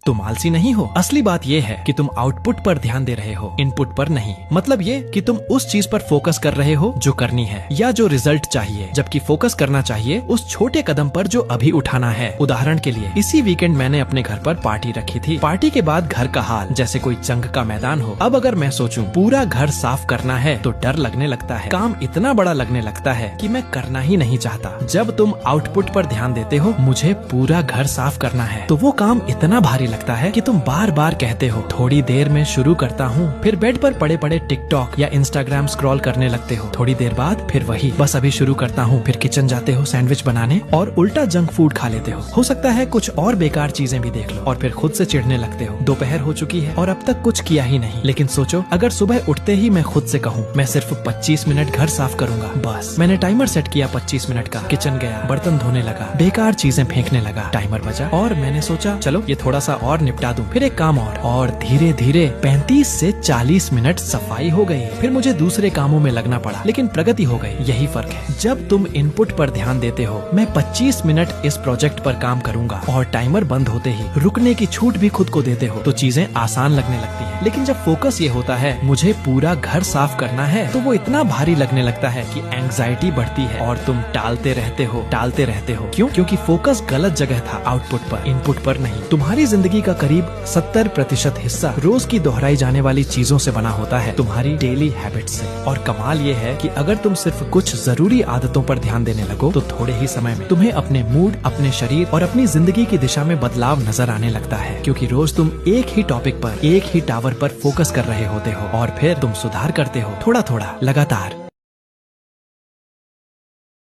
तुम आलसी नहीं हो। असली बात ये है कि तुम आउटपुट पर ध्यान दे रहे हो, इनपुट पर नहीं। मतलब ये कि तुम उस चीज पर फोकस कर रहे हो जो करनी है या जो रिजल्ट चाहिए, जबकि फोकस करना चाहिए उस छोटे कदम पर जो अभी उठाना है। उदाहरण के लिए इसी वीकेंड मैंने अपने घर पर पार्टी रखी थी। पार्टी के बाद घर का हाल जैसे कोई जंग का मैदान हो। अब अगर मैं सोचूं पूरा घर साफ करना है तो डर लगने लगता है, काम इतना बड़ा लगने लगता है कि मैं करना ही नहीं चाहता। जब तुम आउटपुट पर ध्यान देते हो, मुझे पूरा घर साफ करना है, तो वो काम इतना भारी लगता है कि तुम बार बार कहते हो थोड़ी देर में शुरू करता हूँ, फिर बेड पर पड़े पड़े टिकटॉक या इंस्टाग्राम स्क्रॉल करने लगते हो। थोड़ी देर बाद फिर वही बस अभी शुरू करता हूँ, फिर किचन जाते हो सैंडविच बनाने और उल्टा जंक फूड खा लेते हो सकता है कुछ और बेकार चीजें भी देख लो और फिर खुद से चिढ़ने लगते हो। दोपहर हो चुकी है और अब तक कुछ किया ही नहीं। लेकिन सोचो अगर सुबह उठते ही मैं खुद से कहूँ मैं सिर्फ 25 मिनट घर साफ करूंगा, बस मैंने टाइमर सेट किया 25 मिनट का, किचन गया, बर्तन धोने लगा, बेकार चीजें फेंकने लगा, टाइमर बजा और मैंने सोचा चलो ये थोड़ा सा और निपटा दूं, फिर एक काम और धीरे धीरे 35 से 40 मिनट सफाई हो गई। फिर मुझे दूसरे कामों में लगना पड़ा, लेकिन प्रगति हो गई। यही फर्क है, जब तुम इनपुट पर ध्यान देते हो, मैं 25 मिनट इस प्रोजेक्ट पर काम करूंगा और टाइमर बंद होते ही रुकने की छूट भी खुद को देते हो, तो चीजें आसान लगने लगती है। लेकिन जब फोकस ये होता है मुझे पूरा घर साफ करना है, तो वो इतना भारी लगने लगता है कि एंग्जाइटी बढ़ती है और तुम टालते रहते हो। क्यों? क्योंकि फोकस गलत जगह था, आउटपुट पर, इनपुट पर नहीं। तुम्हारी जिंदगी का करीब 70% हिस्सा रोज की दोहराई जाने वाली चीजों से बना होता है, तुम्हारी डेली हैबिट से। और कमाल ये है कि अगर तुम सिर्फ कुछ जरूरी आदतों पर ध्यान देने लगो, तो थोड़े ही समय में तुम्हें अपने मूड, अपने शरीर और अपनी जिंदगी की दिशा में बदलाव नजर आने लगता है। क्योंकि रोज तुम एक ही टॉपिक पर, एक ही टावर पर फोकस कर रहे होते हो और फिर तुम सुधार करते हो, थोड़ा थोड़ा, लगातार।